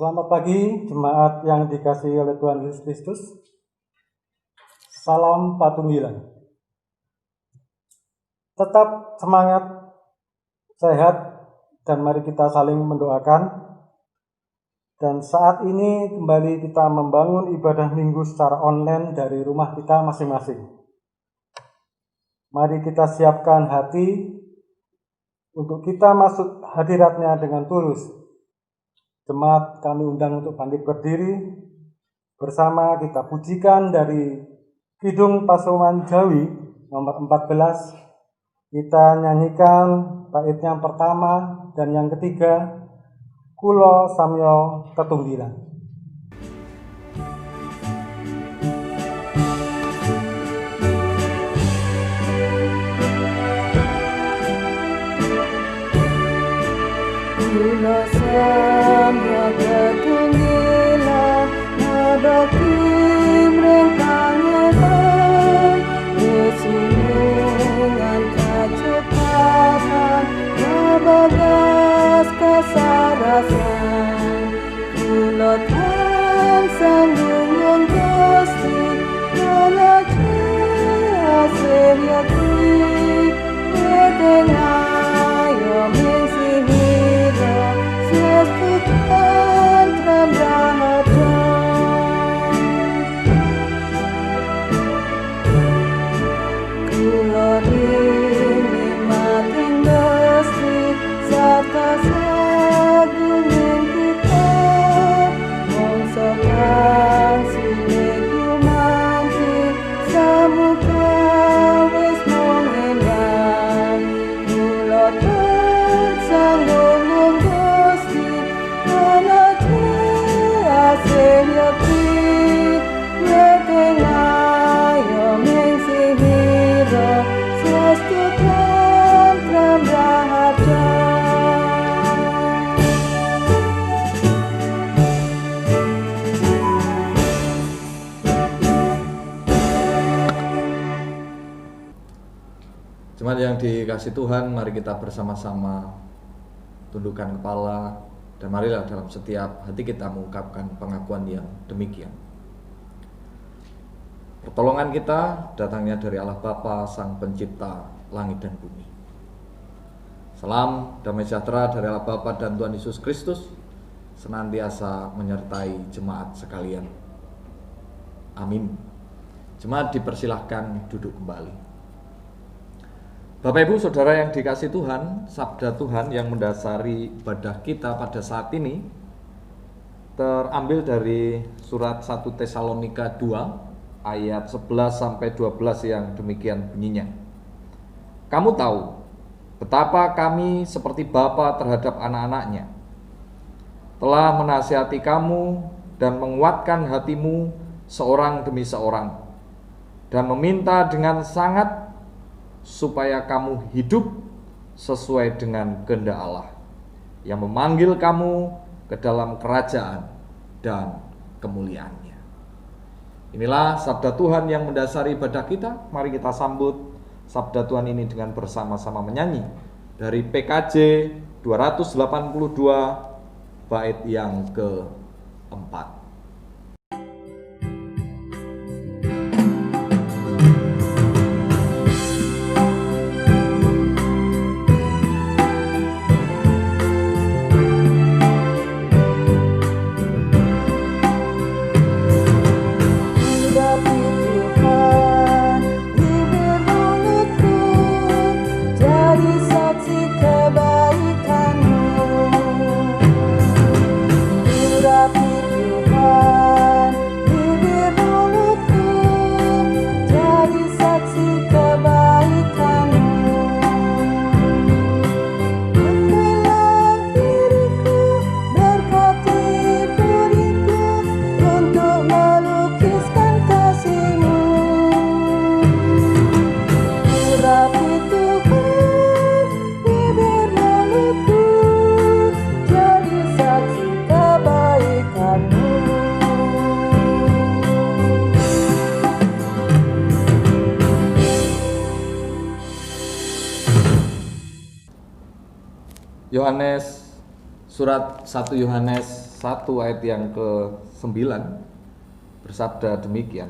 Selamat pagi, jemaat yang dikasihi oleh Tuhan Yesus Kristus. Salam Patunggilan. Tetap semangat, sehat, dan mari kita saling mendoakan. Dan saat ini kembali kita membangun ibadah minggu secara online dari rumah kita masing-masing. Mari kita siapkan hati untuk kita masuk hadiratnya dengan tulus. Jemaat kami undang untuk bangkit berdiri. Bersama kita pujikan dari Kidung Pasaman Jawi nomor 14. Kita nyanyikan bait yang pertama dan yang ketiga, Kulo Samyo Tetunggilan. Kulo samyo tetunggilan ngadoki mrengkangetan wesinungan kacepatan ngabagas kasarasan kulo tansah ngungung Gusti nalaju asih yakti wedengayo Jemaat yang dikasih Tuhan, mari kita bersama-sama tundukkan kepala dan marilah dalam setiap hati kita mengungkapkan pengakuan yang demikian. Pertolongan kita datangnya dari Allah Bapa, Sang Pencipta langit dan bumi. Salam damai sejahtera dari Allah Bapa dan Tuhan Yesus Kristus senantiasa menyertai jemaat sekalian. Amin. Jemaat dipersilahkan duduk kembali. Bapak Ibu Saudara yang dikasih Tuhan, sabda Tuhan yang mendasari ibadah kita pada saat ini terambil dari surat 1 Tesalonika 2 ayat 11 sampai 12 yang demikian bunyinya. Kamu tahu betapa kami seperti bapa terhadap anak-anaknya, telah menasihati kamu dan menguatkan hatimu seorang demi seorang, dan meminta dengan sangat supaya kamu hidup sesuai dengan kehendak Allah yang memanggil kamu ke dalam kerajaan dan kemuliaannya. Inilah sabda Tuhan yang mendasari ibadah kita. Mari kita sambut sabda Tuhan ini dengan bersama-sama menyanyi dari PKJ 282 bait yang keempat. Yohanes, surat 1 Yohanes 1 ayat yang ke-9 bersabda demikian.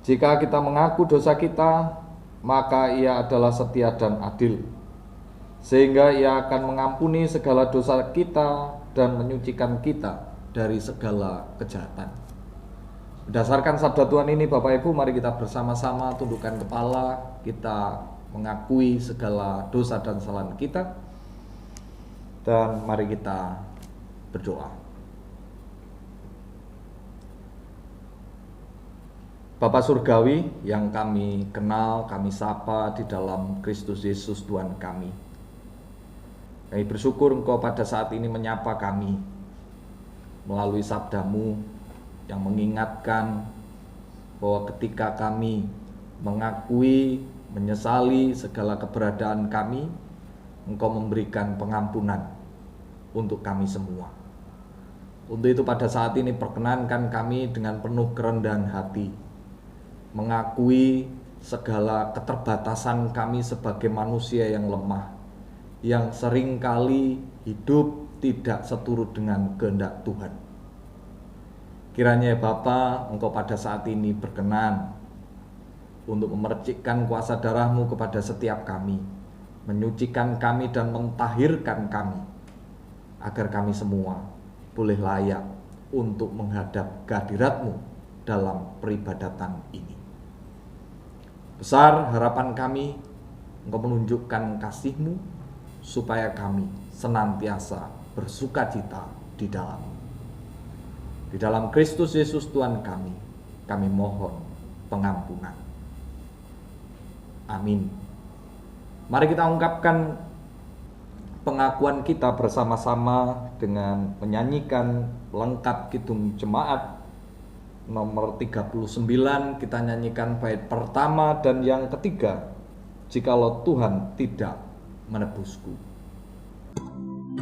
Jika kita mengaku dosa kita, maka Ia adalah setia dan adil, sehingga Ia akan mengampuni segala dosa kita dan menyucikan kita dari segala kejahatan. Berdasarkan sabda Tuhan ini, Bapak Ibu, mari kita bersama-sama tundukkan kepala, kita mengakui segala dosa dan kesalahan kita, dan mari kita berdoa. Bapa Surgawi yang kami kenal, kami sapa di dalam Kristus Yesus Tuhan kami. Kami bersyukur Engkau pada saat ini menyapa kami melalui sabda-Mu yang mengingatkan bahwa ketika kami mengakui, menyesali segala keberadaan kami, Engkau memberikan pengampunan untuk kami semua. Untuk itu pada saat ini perkenankan kami dengan penuh kerendahan hati mengakui segala keterbatasan kami sebagai manusia yang lemah, yang seringkali hidup tidak seturut dengan kehendak Tuhan. Kiranya ya Bapa, Engkau pada saat ini berkenan untuk memercikkan kuasa darah-Mu kepada setiap kami, menyucikan kami dan mentahirkan kami, agar kami semua boleh layak untuk menghadap kehadirat-Mu dalam peribadatan ini. Besar harapan kami, Engkau menunjukkan kasih-Mu supaya kami senantiasa bersukacita di dalam. Di dalam Kristus Yesus Tuhan kami mohon pengampunan. Amin. Mari kita ungkapkan pengakuan kita bersama-sama dengan menyanyikan lengkap Kidung Jemaat nomor 39. Kita nyanyikan bait pertama dan yang ketiga, jikalau Tuhan tidak menebusku. Tidak menebusku,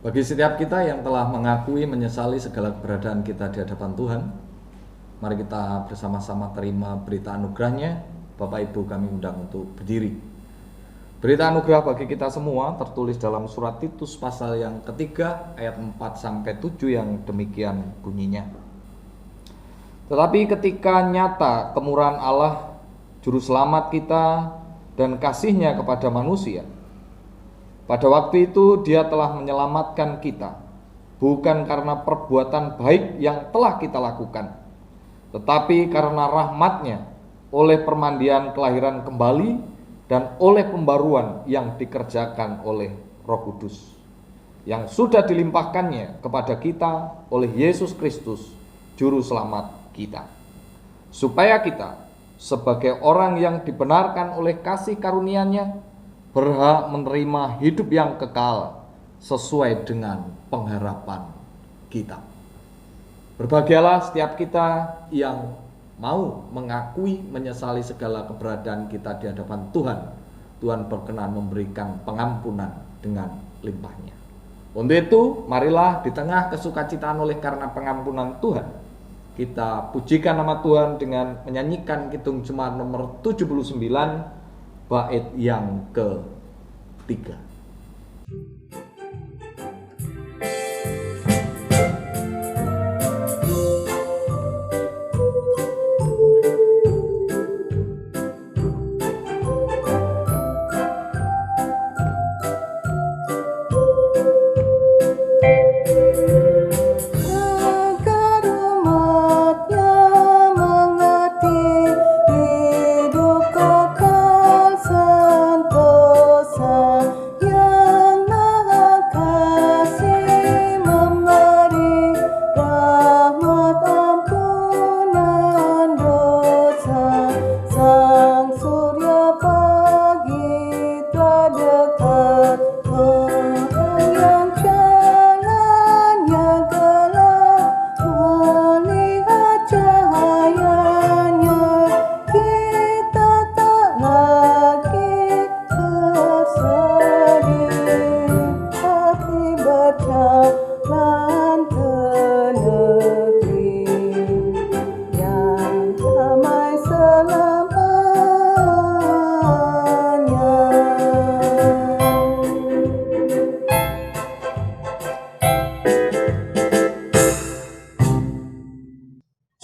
Bagi setiap kita yang telah mengakui, menyesali segala keberadaan kita di hadapan Tuhan, mari kita bersama-sama terima berita anugerahnya. Bapak Ibu kami undang untuk berdiri. Berita anugerah bagi kita semua tertulis dalam surat Titus pasal yang ketiga ayat 4-7 yang demikian bunyinya. Tetapi ketika nyata kemurahan Allah, Juru Selamat kita dan kasih-Nya kepada manusia, pada waktu itu Dia telah menyelamatkan kita, bukan karena perbuatan baik yang telah kita lakukan, tetapi karena rahmat-Nya, oleh permandian kelahiran kembali dan oleh pembaruan yang dikerjakan oleh Roh Kudus, yang sudah dilimpahkannya kepada kita oleh Yesus Kristus, Juru Selamat kita, supaya kita sebagai orang yang dibenarkan oleh kasih karunia-Nya berhak menerima hidup yang kekal sesuai dengan pengharapan kita. Berbahagialah setiap kita yang mau mengakui, menyesali segala keberadaan kita di hadapan Tuhan. Tuhan berkenan memberikan pengampunan dengan limpahnya. Untuk itu, marilah di tengah kesukacitaan oleh karena pengampunan Tuhan, kita pujikan nama Tuhan dengan menyanyikan Kidung Jemaat nomor 79, bait yang ke-3.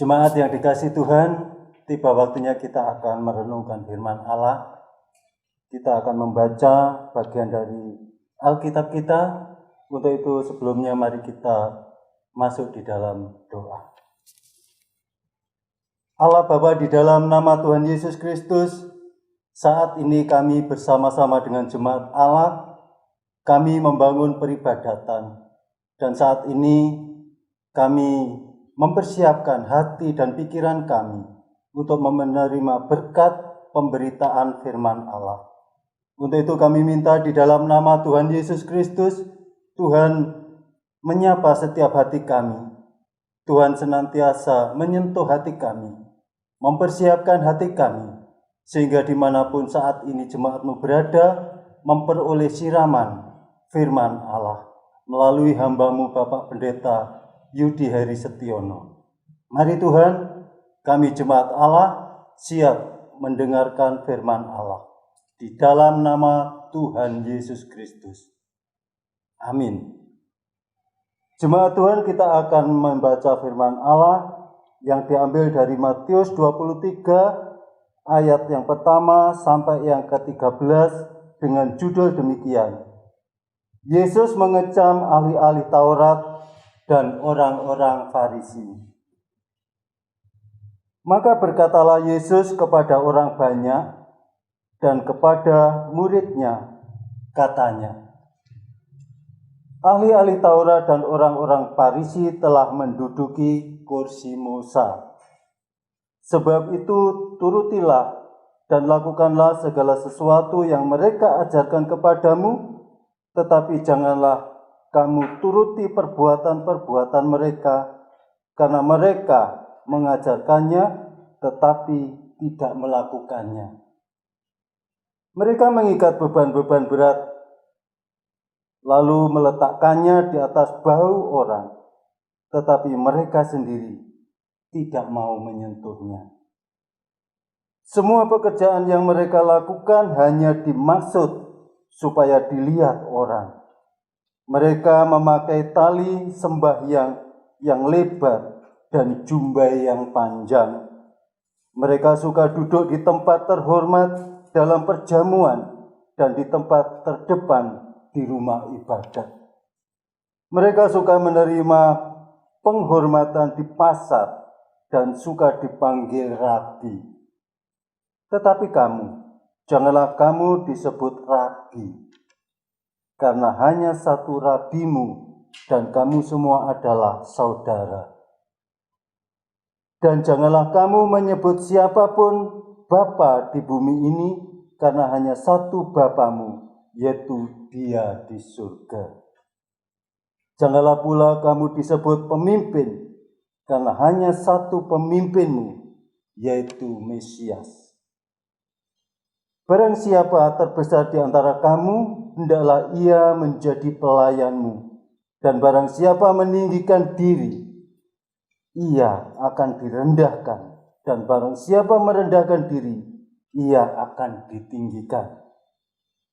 Jemaat yang dikasihi Tuhan, tiba waktunya kita akan merenungkan firman Allah. Kita akan membaca bagian dari Alkitab kita. Untuk itu sebelumnya mari kita masuk di dalam doa. Allah Bapa, di dalam nama Tuhan Yesus Kristus, saat ini kami bersama-sama dengan jemaat Allah, kami membangun peribadatan. Dan saat ini kami mempersiapkan hati dan pikiran kami untuk menerima berkat pemberitaan firman Allah. Untuk itu kami minta di dalam nama Tuhan Yesus Kristus, Tuhan menyapa setiap hati kami. Tuhan senantiasa menyentuh hati kami, mempersiapkan hati kami, sehingga dimanapun saat ini jemaat-Mu berada, memperoleh siraman firman Allah melalui hamba-Mu Bapak Pendeta Yudi Heri Setiono. Mari Tuhan, kami jemaat Allah siap mendengarkan firman Allah. Di dalam nama Tuhan Yesus Kristus. Amin. Jemaat Tuhan, kita akan membaca firman Allah yang diambil dari Matius 23 ayat yang pertama sampai yang ke-13 dengan judul demikian. Yesus mengecam ahli-ahli Taurat dan orang-orang Farisi. Maka berkatalah Yesus kepada orang banyak dan kepada murid-Nya, katanya, ahli-ahli Taurat dan orang-orang Farisi telah menduduki kursi Musa. Sebab itu turutilah dan lakukanlah segala sesuatu yang mereka ajarkan kepadamu, tetapi janganlah kamu turuti perbuatan-perbuatan mereka, karena mereka mengajarkannya tetapi tidak melakukannya. Mereka mengikat beban-beban berat lalu meletakkannya di atas bahu orang, tetapi mereka sendiri tidak mau menyentuhnya. Semua pekerjaan yang mereka lakukan hanya dimaksud supaya dilihat orang. Mereka memakai tali sembahyang yang lebar dan jumbai yang panjang. Mereka suka duduk di tempat terhormat dalam perjamuan dan di tempat terdepan di rumah ibadat. Mereka suka menerima penghormatan di pasar dan suka dipanggil rabi. Tetapi kamu, janganlah kamu disebut rabi, karena hanya satu rabimu dan kamu semua adalah saudara. Dan janganlah kamu menyebut siapapun bapa di bumi ini, karena hanya satu Bapamu, yaitu Dia di surga. Janganlah pula kamu disebut pemimpin, karena hanya satu pemimpinmu, yaitu Mesias. Barang siapa terbesar di antara kamu, hendaklah ia menjadi pelayanmu. Dan barang siapa meninggikan diri, ia akan direndahkan. Dan barang siapa merendahkan diri, ia akan ditinggikan.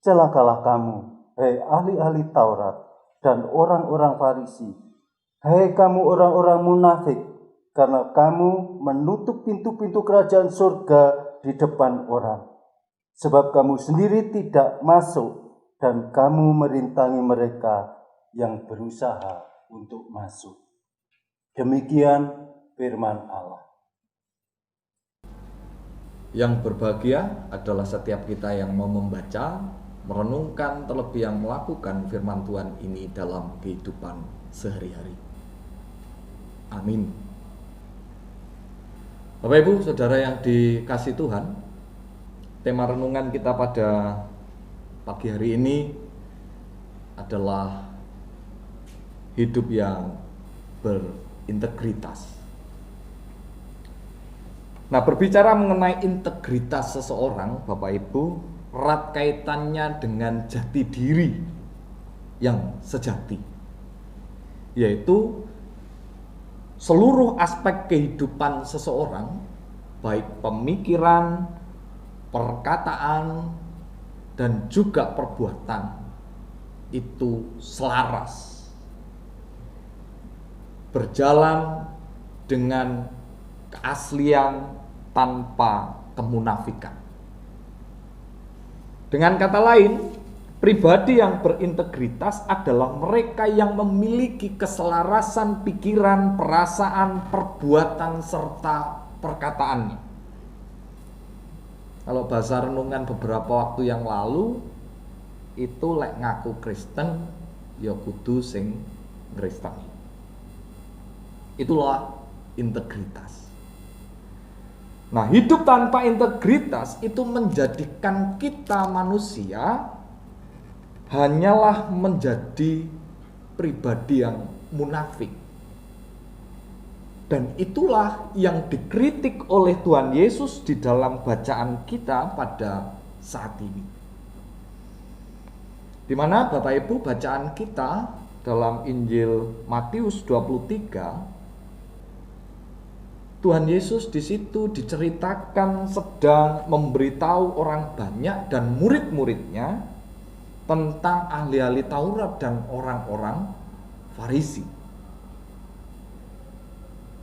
Celakalah kamu, hai ahli-ahli Taurat dan orang-orang Farisi, hai kamu orang-orang munafik, karena kamu menutup pintu-pintu kerajaan surga di depan orang. Sebab kamu sendiri tidak masuk dan kamu merintangi mereka yang berusaha untuk masuk. Demikian firman Allah. Yang berbahagia adalah setiap kita yang mau membaca, merenungkan, terlebih yang melakukan firman Tuhan ini dalam kehidupan sehari-hari. Amin. Bapak Ibu, Saudara yang dikasihi Tuhan, tema renungan kita pada pagi hari ini adalah hidup yang berintegritas. Nah, berbicara mengenai integritas seseorang, Bapak Ibu, erat kaitannya dengan jati diri yang sejati, yaitu seluruh aspek kehidupan seseorang, baik pemikiran, perkataan, dan juga perbuatan, itu selaras, berjalan dengan keaslian tanpa kemunafikan. Dengan kata lain, pribadi yang berintegritas adalah mereka yang memiliki keselarasan pikiran, perasaan, perbuatan, serta perkataannya. Kalau bahasa renungan beberapa waktu yang lalu, itu lek ngaku Kristen, ya kudu sing Kristen. Itulah integritas. Nah, hidup tanpa integritas itu menjadikan kita manusia hanyalah menjadi pribadi yang munafik. Dan itulah yang dikritik oleh Tuhan Yesus di dalam bacaan kita pada saat ini. Di mana Bapak Ibu bacaan kita dalam Injil Matius 23, Tuhan Yesus di situ diceritakan sedang memberitahu orang banyak dan murid-muridnya tentang ahli-ahli Taurat dan orang-orang Farisi.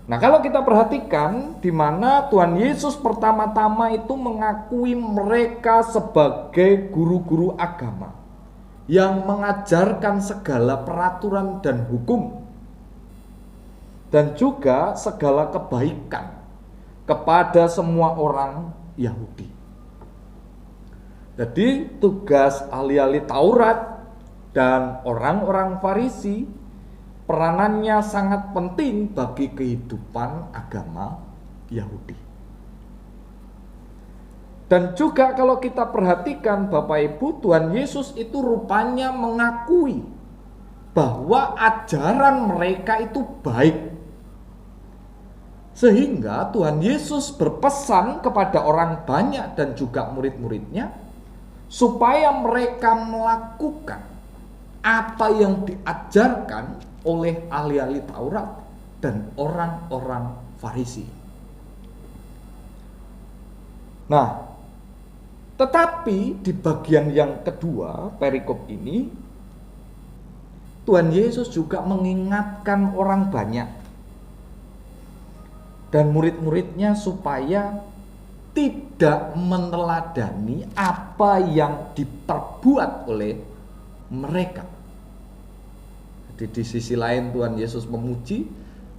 Nah, kalau kita perhatikan di mana Tuhan Yesus pertama-tama itu mengakui mereka sebagai guru-guru agama yang mengajarkan segala peraturan dan hukum dan juga segala kebaikan kepada semua orang Yahudi. Jadi tugas ahli-ahli Taurat dan orang-orang Farisi peranannya sangat penting bagi kehidupan agama Yahudi. Dan juga kalau kita perhatikan Bapak Ibu, Tuhan Yesus itu rupanya mengakui bahwa ajaran mereka itu baik. Sehingga Tuhan Yesus berpesan kepada orang banyak dan juga murid-muridnya supaya mereka melakukan apa yang diajarkan oleh ahli-ahli Taurat dan orang-orang Farisi. Nah, tetapi di bagian yang kedua perikop ini, Tuhan Yesus juga mengingatkan orang banyak dan murid-muridnya supaya tidak meneladani apa yang diperbuat oleh mereka. Jadi di sisi lain Tuhan Yesus memuji,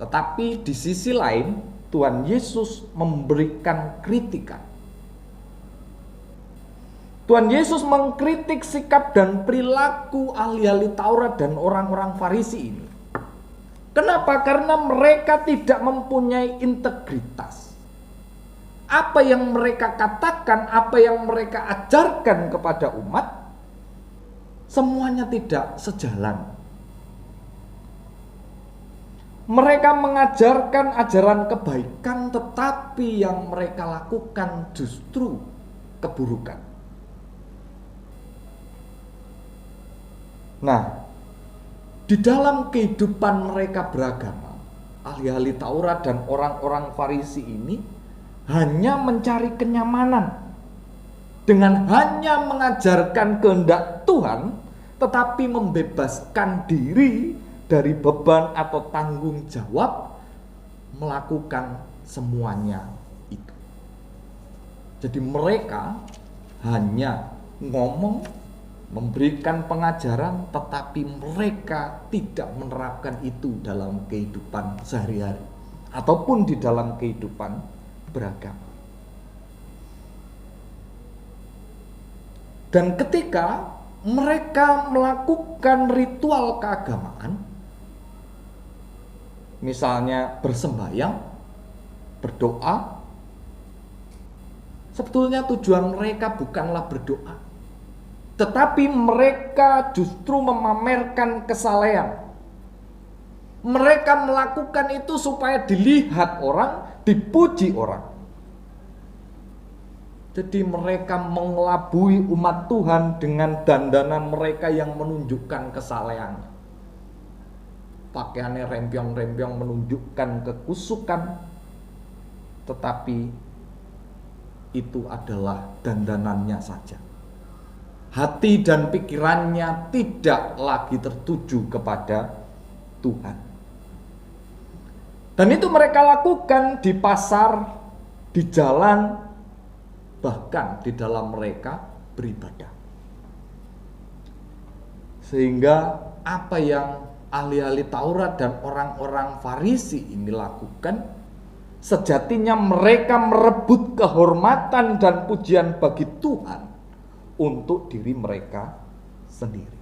tetapi di sisi lain Tuhan Yesus memberikan kritikan. Tuhan Yesus mengkritik sikap dan perilaku ahli-ahli Taurat dan orang-orang Farisi ini. Kenapa? Karena mereka tidak mempunyai integritas. Apa yang mereka katakan, apa yang mereka ajarkan kepada umat, semuanya tidak sejalan. Mereka mengajarkan ajaran kebaikan, tetapi yang mereka lakukan justru keburukan. Nah, di dalam kehidupan mereka beragama, ahli-ahli Taurat dan orang-orang Farisi ini hanya mencari kenyamanan dengan hanya mengajarkan kehendak Tuhan, tetapi membebaskan diri dari beban atau tanggung jawab melakukan semuanya itu. Jadi mereka hanya ngomong, memberikan pengajaran, tetapi mereka tidak menerapkan itu dalam kehidupan sehari-hari ataupun di dalam kehidupan beragama. Dan ketika mereka melakukan ritual keagamaan, misalnya bersembahyang, berdoa, sebetulnya tujuan mereka bukanlah berdoa, tetapi mereka justru memamerkan kesalehan. Mereka melakukan itu supaya dilihat orang, dipuji orang. Jadi mereka mengelabui umat Tuhan dengan dandanan mereka yang menunjukkan kesalehan. Pakaiannya rempiong-rempiong menunjukkan kekusukan, tetapi itu adalah dandanannya saja. Hati dan pikirannya tidak lagi tertuju kepada Tuhan. Dan itu mereka lakukan di pasar, di jalan, bahkan di dalam mereka beribadah. Sehingga apa yang ahli-ahli Taurat dan orang-orang Farisi ini lakukan, sejatinya mereka merebut kehormatan dan pujian bagi Tuhan untuk diri mereka sendiri.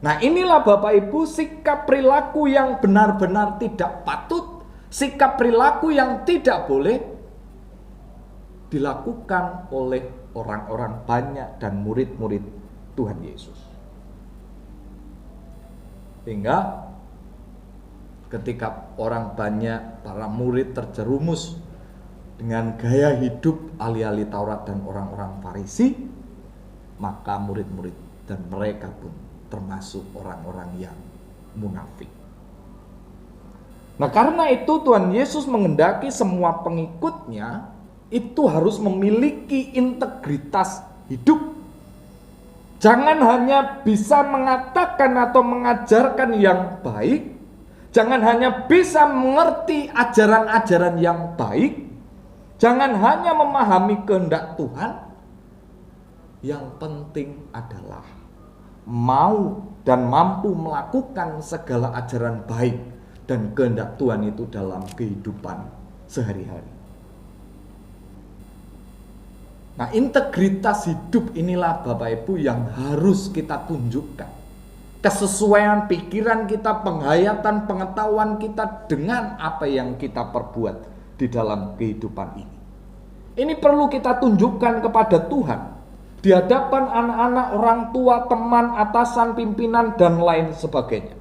Nah, inilah Bapak Ibu sikap perilaku yang benar-benar tidak patut, sikap perilaku yang tidak boleh dilakukan oleh orang-orang banyak dan murid-murid Tuhan Yesus. Sehingga ketika orang banyak, para murid terjerumus dengan gaya hidup ahli-ahli Taurat dan orang-orang Farisi, maka murid-murid dan mereka pun termasuk orang-orang yang munafik. Nah, karena itu Tuhan Yesus menghendaki semua pengikutnya itu harus memiliki integritas hidup. Jangan hanya bisa mengatakan atau mengajarkan yang baik, jangan hanya bisa mengerti ajaran-ajaran yang baik, jangan hanya memahami kehendak Tuhan. Yang penting adalah mau dan mampu melakukan segala ajaran baik dan kehendak Tuhan itu dalam kehidupan sehari-hari. Nah, integritas hidup inilah Bapak Ibu yang harus kita tunjukkan. Kesesuaian pikiran kita, penghayatan, pengetahuan kita dengan apa yang kita perbuat di dalam kehidupan ini. Ini perlu kita tunjukkan kepada Tuhan di hadapan anak-anak, orang tua, teman, atasan, pimpinan, dan lain sebagainya.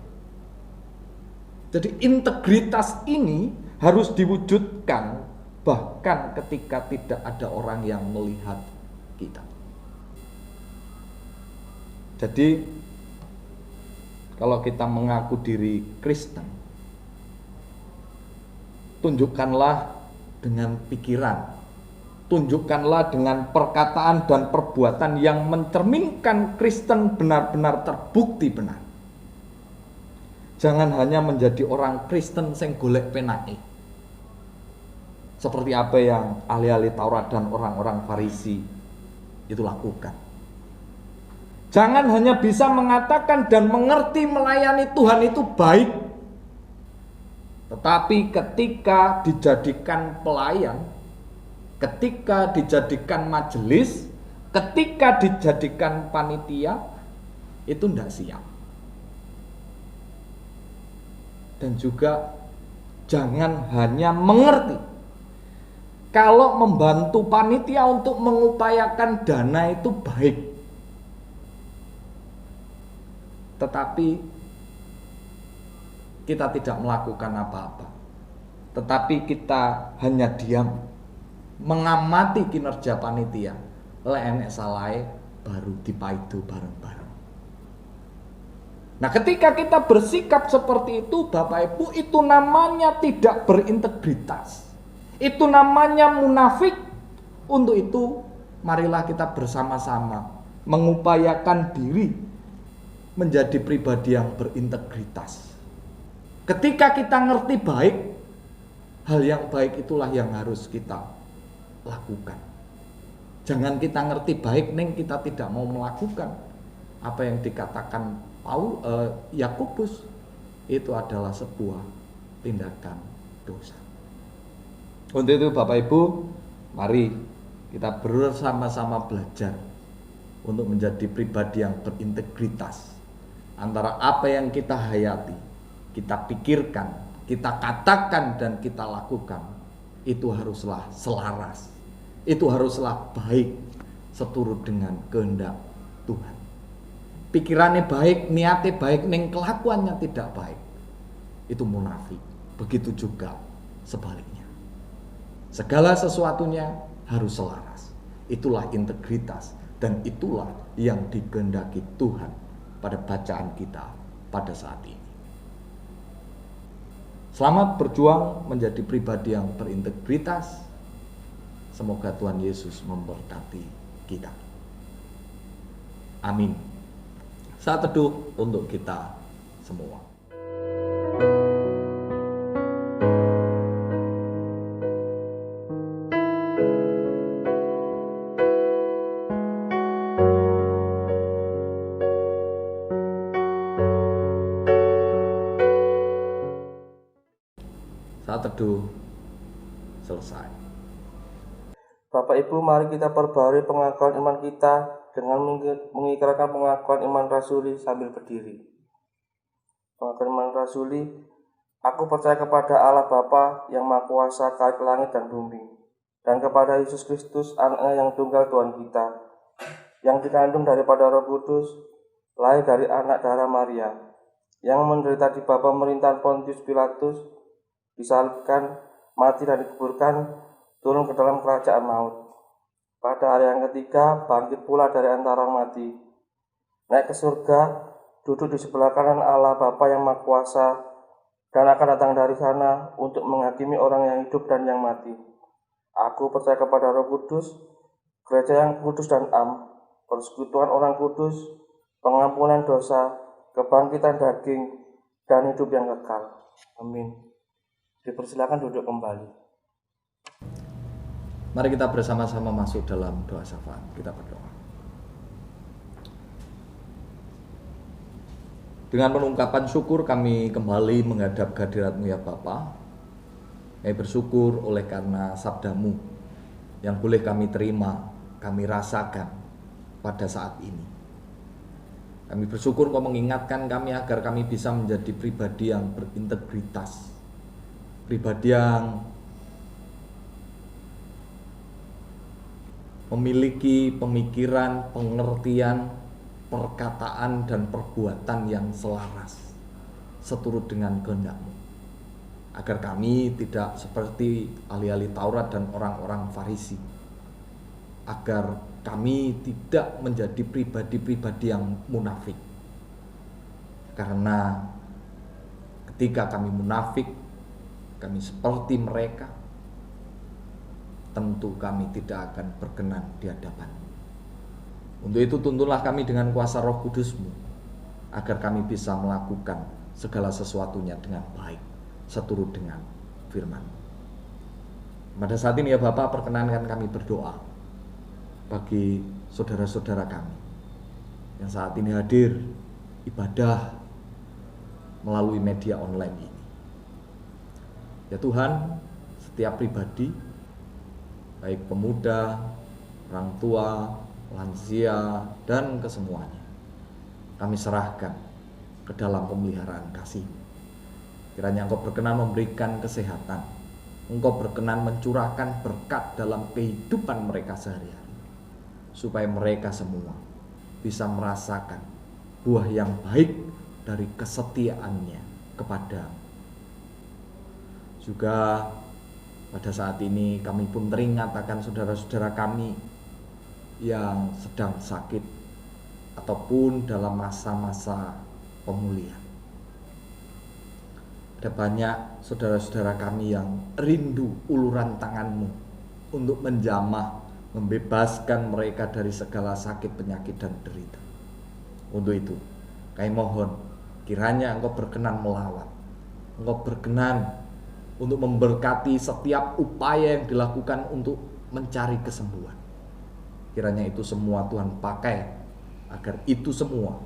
Jadi integritas ini harus diwujudkan bahkan ketika tidak ada orang yang melihat kita. Jadi kalau kita mengaku diri Kristen, tunjukkanlah dengan pikiran, tunjukkanlah dengan perkataan dan perbuatan yang mencerminkan Kristen benar-benar terbukti benar. Jangan hanya menjadi orang Kristen sing golek penake, seperti apa yang ahli-ahli Taurat dan orang-orang Farisi itu lakukan. Jangan hanya bisa mengatakan dan mengerti melayani Tuhan itu baik, tetapi ketika dijadikan pelayan, ketika dijadikan majelis, ketika dijadikan panitia, itu tidak siap. Dan juga jangan hanya mengerti. Kalau membantu panitia untuk mengupayakan dana itu baik, tetapi kita tidak melakukan apa-apa, tetapi kita hanya diam mengamati kinerja panitia, enek salahe baru dipaido bareng-bareng. Nah, ketika kita bersikap seperti itu, Bapak Ibu, itu namanya tidak berintegritas. Itu namanya munafik. Untuk itu, marilah kita bersama-sama mengupayakan diri menjadi pribadi yang berintegritas. Ketika kita ngerti baik, hal yang baik itulah yang harus kita lakukan. Jangan kita ngerti baik neng kita tidak mau melakukan apa yang dikatakan Yakobus, itu adalah sebuah tindakan dosa. Untuk itu Bapak Ibu, mari kita bersama-sama belajar untuk menjadi pribadi yang berintegritas antara apa yang kita hayati, kita pikirkan, kita katakan dan kita lakukan, itu haruslah selaras, itu haruslah baik seturut dengan kehendak Tuhan. Pikirannya baik, niatnya baik, ning kelakuannya tidak baik, itu munafik. Begitu juga sebaliknya. Segala sesuatunya harus selaras. Itulah integritas dan itulah yang dikehendaki Tuhan pada bacaan kita pada saat ini. Selamat berjuang menjadi pribadi yang berintegritas. Semoga Tuhan Yesus memberkati kita. Amin. Saat teduh untuk kita semua. Saat teduh selesai. Bapak Ibu, mari kita perbarui pengakuan iman kita dengan mengikrarkan pengakuan iman rasuli sambil berdiri. Pengakuan iman rasuli, aku percaya kepada Allah Bapa yang Maha Kuasa kait langit dan bumi, dan kepada Yesus Kristus, Anaknya yang tunggal Tuhan kita, yang dikandung daripada Roh Kudus, lahir dari anak darah Maria, yang menderita di bawah pemerintahan Pontius Pilatus, disalibkan, mati dan dikuburkan, turun ke dalam kerajaan maut. Pada hari yang ketiga, bangkit pula dari antara orang mati, naik ke surga, duduk di sebelah kanan Allah Bapa yang Maha Kuasa, dan akan datang dari sana untuk menghakimi orang yang hidup dan yang mati. Aku percaya kepada Roh Kudus, gereja yang kudus dan am, persekutuan orang kudus, pengampunan dosa, kebangkitan daging, dan hidup yang kekal. Amin. Dipersilakan duduk kembali. Mari kita bersama-sama masuk dalam doa syafaat. Kita berdoa. Dengan penungkapan syukur kami kembali menghadap kehadirat-Mu ya Bapa. Kami bersyukur oleh karena sabda-Mu yang boleh kami terima, kami rasakan pada saat ini. Kami bersyukur Kau mengingatkan kami agar kami bisa menjadi pribadi yang berintegritas, pribadi yang memiliki pemikiran, pengertian, perkataan dan perbuatan yang selaras seturut dengan kehendak-Mu, agar kami tidak seperti ahli-ahli Taurat dan orang-orang Farisi, agar kami tidak menjadi pribadi-pribadi yang munafik, Karena ketika kami munafik, kami seperti mereka, tentu kami tidak akan berkenan di hadapan-Mu. Untuk itu tuntunlah kami dengan kuasa Roh Kudus-Mu, agar kami bisa melakukan segala sesuatunya dengan baik, seturut dengan firman-Mu. Pada saat ini ya Bapak, perkenankan kami berdoa bagi saudara-saudara kami yang saat ini hadir ibadah melalui media online ini. Ya Tuhan, setiap pribadi, baik pemuda, orang tua, lansia, dan kesemuanya, kami serahkan ke dalam pemeliharaan kasih-Mu. Kiranya Engkau berkenan memberikan kesehatan, Engkau berkenan mencurahkan berkat dalam kehidupan mereka sehari-hari, supaya mereka semua bisa merasakan buah yang baik dari kesetiaannya kepada-Mu. Juga pada saat ini kami pun teringat akan saudara-saudara kami yang sedang sakit ataupun dalam masa-masa pemulihan. Ada banyak saudara-saudara kami yang rindu uluran tangan-Mu untuk menjamah, membebaskan mereka dari segala sakit, penyakit, dan derita. Untuk itu, kami mohon kiranya Engkau berkenan melawat, Engkau berkenan untuk memberkati setiap upaya yang dilakukan untuk mencari kesembuhan. Kiranya itu semua Tuhan pakai agar itu semua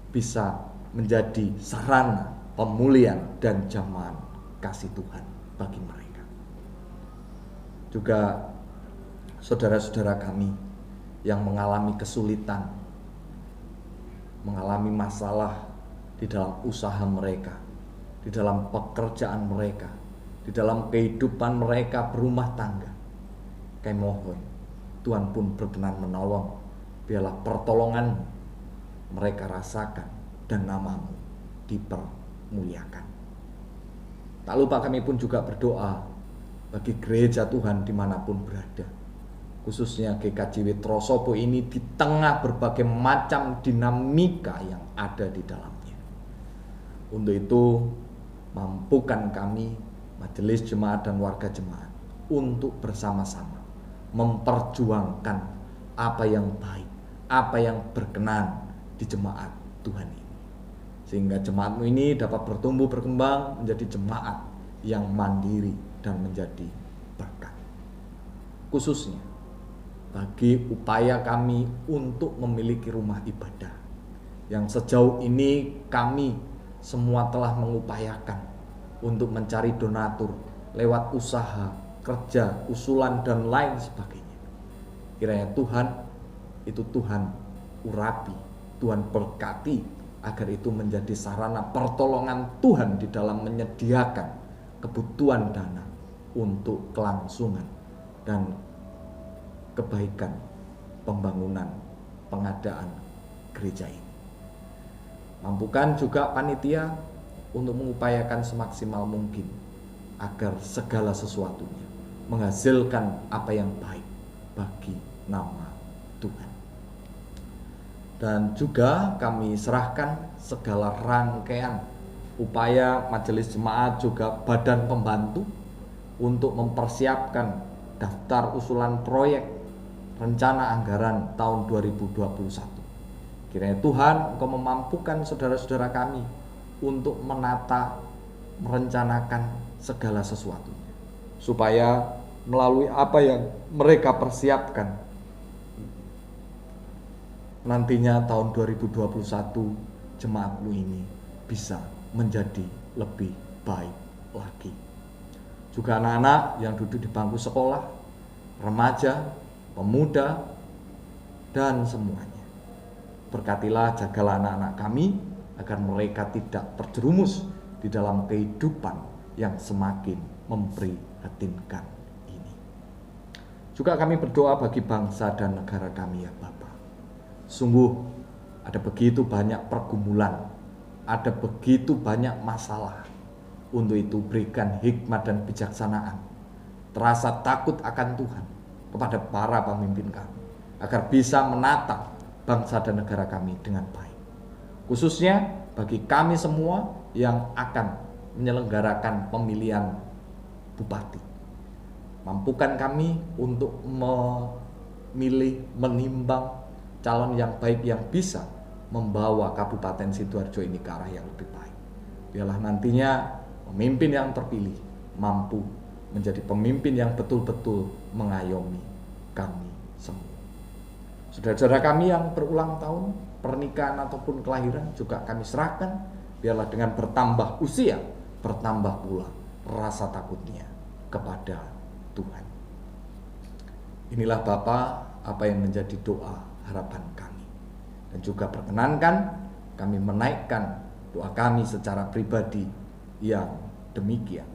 bisa menjadi sarana pemulihan dan jamahan kasih Tuhan bagi mereka. Juga saudara-saudara kami yang mengalami kesulitan, mengalami masalah di dalam usaha mereka, di dalam pekerjaan mereka, di dalam kehidupan mereka berumah tangga. Kami mohon Tuhan pun berkenan menolong. Biarlah pertolongan mereka rasakan dan nama-Mu dipermuliakan. Tak lupa kami pun juga berdoa bagi gereja Tuhan dimanapun berada, khususnya GKJW Trosobo ini di tengah berbagai macam dinamika yang ada di dalamnya. Untuk itu mampukan kami, majelis jemaat dan warga jemaat, untuk bersama-sama memperjuangkan apa yang baik, apa yang berkenan di jemaat Tuhan ini, sehingga jemaat-Mu ini dapat bertumbuh berkembang menjadi jemaat yang mandiri dan menjadi berkat. Khususnya bagi upaya kami untuk memiliki rumah ibadah yang sejauh ini kami semua telah mengupayakan untuk mencari donatur lewat usaha, kerja, usulan, dan lain sebagainya. Kiranya Tuhan itu Tuhan urapi, Tuhan berkati, agar itu menjadi sarana pertolongan Tuhan di dalam menyediakan kebutuhan dana untuk kelangsungan dan kebaikan pembangunan pengadaan gereja ini. Mampukan juga panitia untuk mengupayakan semaksimal mungkin agar segala sesuatunya menghasilkan apa yang baik bagi nama Tuhan. Dan juga kami serahkan segala rangkaian upaya majelis jemaat, juga badan pembantu, untuk mempersiapkan daftar usulan proyek rencana anggaran tahun 2021. Kiranya Tuhan Engkau memampukan saudara-saudara kami untuk menata, merencanakan segala sesuatunya, supaya melalui apa yang mereka persiapkan, nantinya tahun 2021 jemaat-Mu ini bisa menjadi lebih baik lagi. Juga anak-anak yang duduk di bangku sekolah, remaja, pemuda, dan semuanya. Berkatilah, jagalah anak-anak kami agar mereka tidak terjerumus di dalam kehidupan yang semakin memprihatinkan ini. Juga kami berdoa bagi bangsa dan negara kami ya Bapa. Sungguh ada begitu banyak pergumulan, ada begitu banyak masalah. Untuk itu berikan hikmat dan bijaksanaan, terasa takut akan Tuhan kepada para pemimpin kami, agar bisa menata bangsa dan negara kami dengan baik. Khususnya bagi kami semua yang akan menyelenggarakan pemilihan bupati. Mampukan kami untuk memilih, menimbang calon yang baik yang bisa membawa Kabupaten Sidoarjo ini ke arah yang lebih baik. Biarlah nantinya pemimpin yang terpilih mampu menjadi pemimpin yang betul-betul mengayomi kami semua. Saudara-saudara kami yang berulang tahun, pernikahan ataupun kelahiran juga kami serahkan. Biarlah dengan bertambah usia, bertambah pula rasa takutnya kepada Tuhan. Inilah Bapa apa yang menjadi doa harapan kami. Dan juga perkenankan kami menaikkan doa kami secara pribadi yang demikian.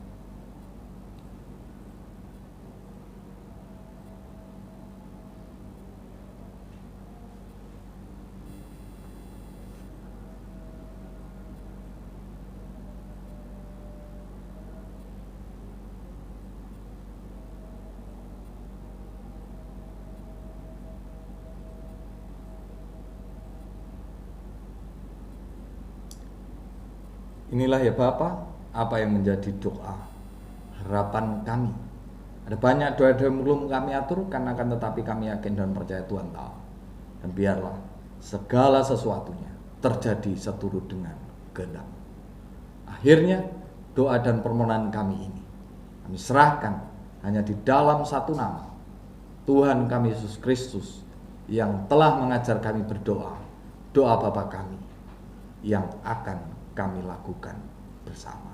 Inilah ya Bapa, apa yang menjadi doa harapan kami. Ada banyak doa-doa yang belum kami aturkan, akan tetapi kami yakin dan percaya Tuhan tahu. Dan biarlah segala sesuatunya terjadi seturut dengan kehendak. Akhirnya doa dan permohonan kami ini kami serahkan hanya di dalam satu nama, Tuhan kami Yesus Kristus, yang telah mengajar kami berdoa, doa Bapa kami yang akan kami lakukan bersama.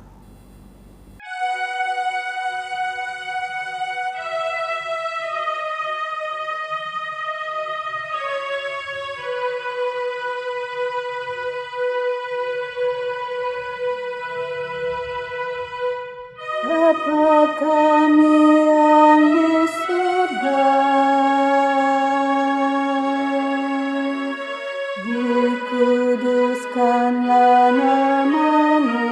Bapa kami yang di surga, dikuduskanlah nama-Mu,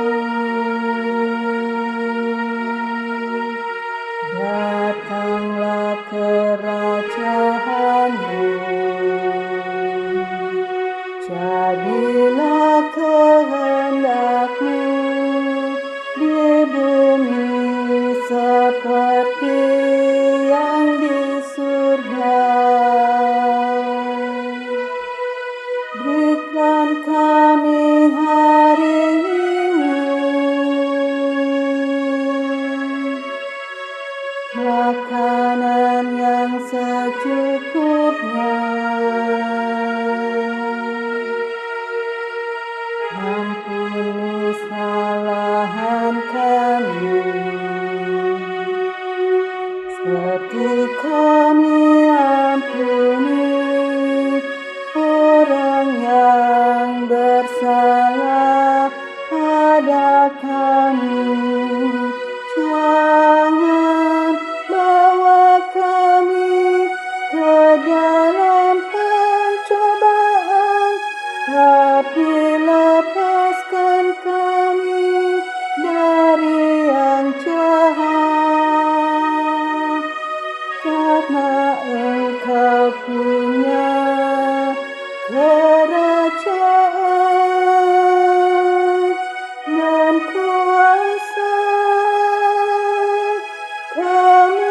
datanglah kerajaan-Mu, jadilah kehendak-Mu di bumi seperti yang di surga. Berikan kami hari ini makanan yang secukupnya. Ampuni kesalahan kami, seperti kami ampuni orang yang bersalah pada kami. Jangan bawa kami ke dalam pencobaan, tapi lepaskan kami dari yang jahat, karena Engkau punya kerajaan dan kuasa selamanya.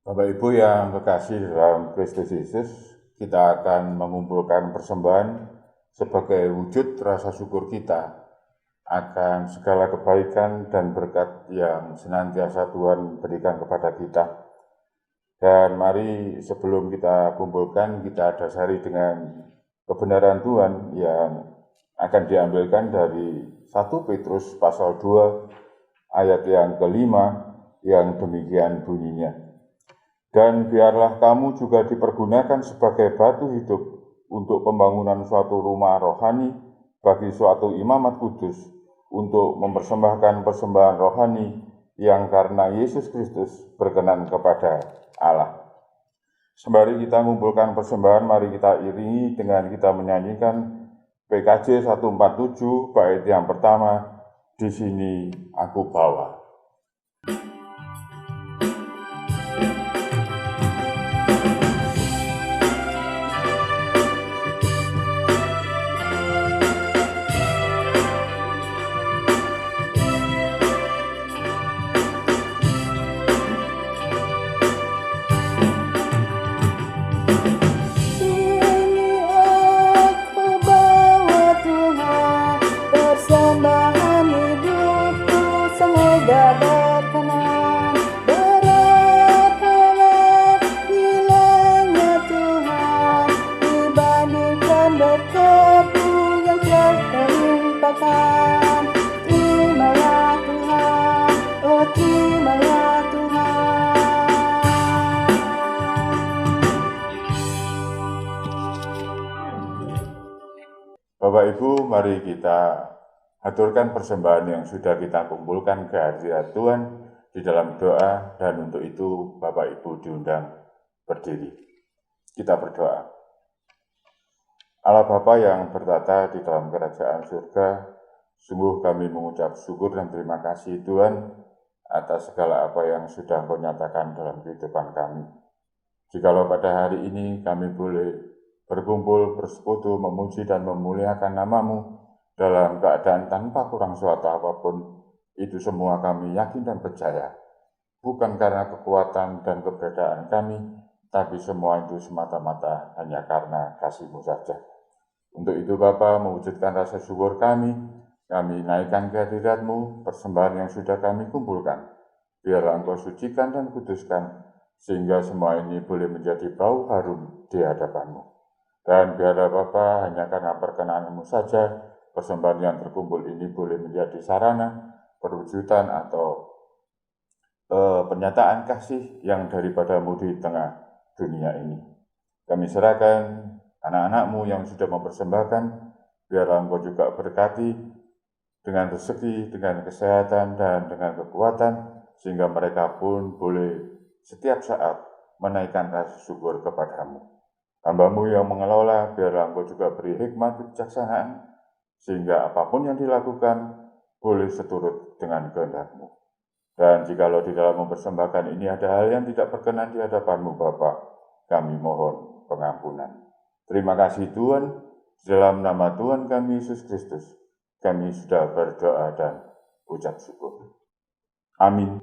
Bapak Ibu yang kekasih dalam Kristus Yesus, kita akan mengumpulkan persembahan sebagai wujud rasa syukur kita akan segala kebaikan dan berkat yang senantiasa Tuhan berikan kepada kita. Dan mari sebelum kita kumpulkan, kita dasari dengan kebenaran Tuhan yang akan diambilkan dari 1 Petrus pasal 2 ayat yang kelima yang demikian bunyinya. Dan biarlah kamu juga dipergunakan sebagai batu hidup untuk pembangunan suatu rumah rohani bagi suatu imamat kudus, untuk mempersembahkan persembahan rohani yang karena Yesus Kristus berkenan kepada Allah. Sembari kita mengumpulkan persembahan, mari kita iringi dengan kita menyanyikan PKJ 147 bait yang pertama, Di Sini Aku Bawa. Bapak Ibu, mari kita aturkan persembahan yang sudah kita kumpulkan ke hadirat Tuhan di dalam doa, dan untuk itu Bapak Ibu diundang berdiri. Kita berdoa. Allah Bapa yang bertata di dalam kerajaan surga, sungguh kami mengucap syukur dan terima kasih Tuhan atas segala apa yang sudah Engkau nyatakan dalam kehidupan kami. Jikalau pada hari ini kami boleh berkumpul, bersekutu, memuji dan memuliakan nama-Mu dalam keadaan tanpa kurang suatu apapun, itu semua kami yakin dan percaya. Bukan karena kekuatan dan keberadaan kami, tapi semua itu semata-mata hanya karena kasih-Mu saja. Untuk itu Bapa, mewujudkan rasa syukur kami naikkan ke hadirat-Mu persembahan yang sudah kami kumpulkan. Biarlah Engkau sucikan dan kuduskan, sehingga semua ini boleh menjadi bau harum di hadapan-Mu. Dan biarlah Bapa, hanya karena perkenan-Mu saja, persembahan yang terkumpul ini boleh menjadi sarana perwujudan atau pernyataan kasih yang daripada-Mu di tengah dunia ini. Kami serahkan anak-anak-Mu yang sudah mempersembahkan, biarlah Engkau juga berkati dengan rezeki, dengan kesehatan, dan dengan kekuatan, sehingga mereka pun boleh setiap saat menaikkan rasa syukur kepada-Mu. Hamba-Mu yang mengelola, biarlah Engkau juga beri hikmat kebijaksanaan, sehingga apapun yang dilakukan boleh seturut dengan kehendak-Mu. Dan jikalau di dalam mempersembahkan ini ada hal yang tidak berkenan di hadapan-Mu Bapa, kami mohon pengampunan. Terima kasih Tuhan, dalam nama Tuhan kami Yesus Kristus, kami sudah berdoa dan ucap syukur. Amin.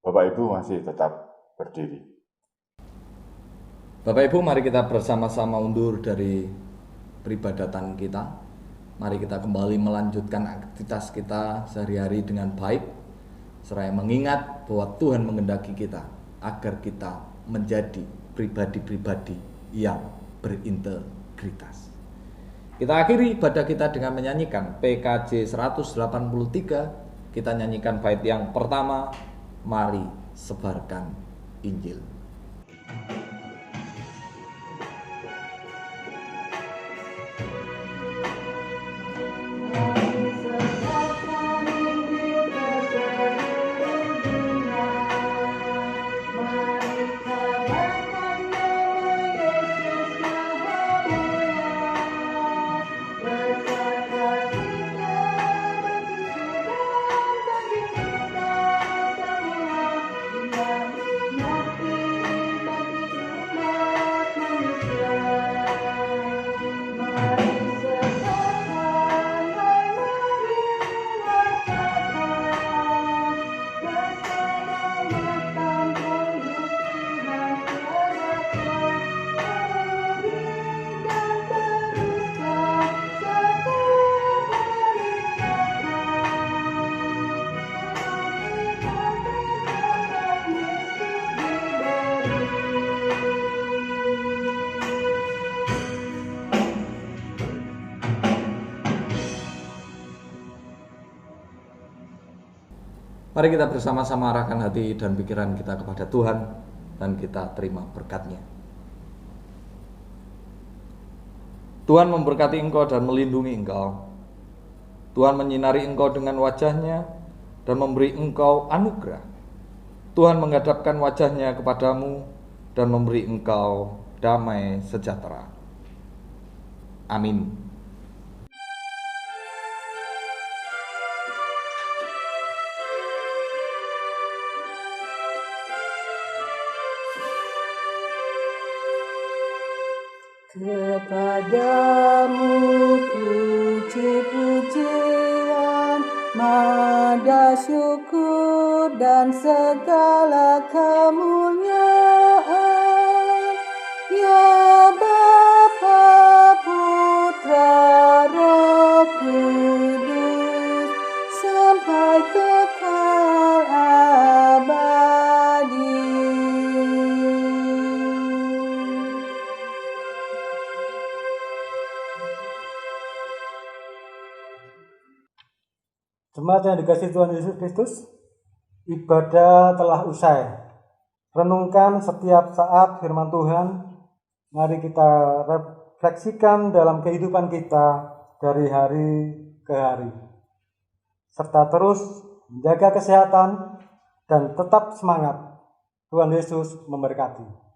Bapak Ibu masih tetap berdiri. Bapak Ibu, mari kita bersama-sama undur dari peribadatan kita. Mari kita kembali melanjutkan aktivitas kita sehari-hari dengan baik, seraya mengingat bahwa Tuhan menghendaki kita agar kita menjadi pribadi-pribadi yang berintegritas. Kita akhiri ibadah kita dengan menyanyikan PKJ 183. Kita nyanyikan bait yang pertama, Mari Sebarkan Injil. Mari kita bersama-sama arahkan hati dan pikiran kita kepada Tuhan dan kita terima berkat-Nya. Tuhan memberkati engkau dan melindungi engkau. Tuhan menyinari engkau dengan wajah-Nya dan memberi engkau anugerah. Tuhan menghadapkan wajah-Nya kepadamu dan memberi engkau damai sejahtera. Amin. Kepadamu puji-pujian, nada syukur dan segala kemuliaan, ya Bapa, Putra, Roh Kudus, sampai kekal abadi. Jemaat yang dikasihi Tuhan Yesus Kristus, ibadah telah usai. Renungkan setiap saat firman Tuhan. Mari kita refleksikan dalam kehidupan kita dari hari ke hari. Serta terus menjaga kesehatan dan tetap semangat. Tuhan Yesus memberkati.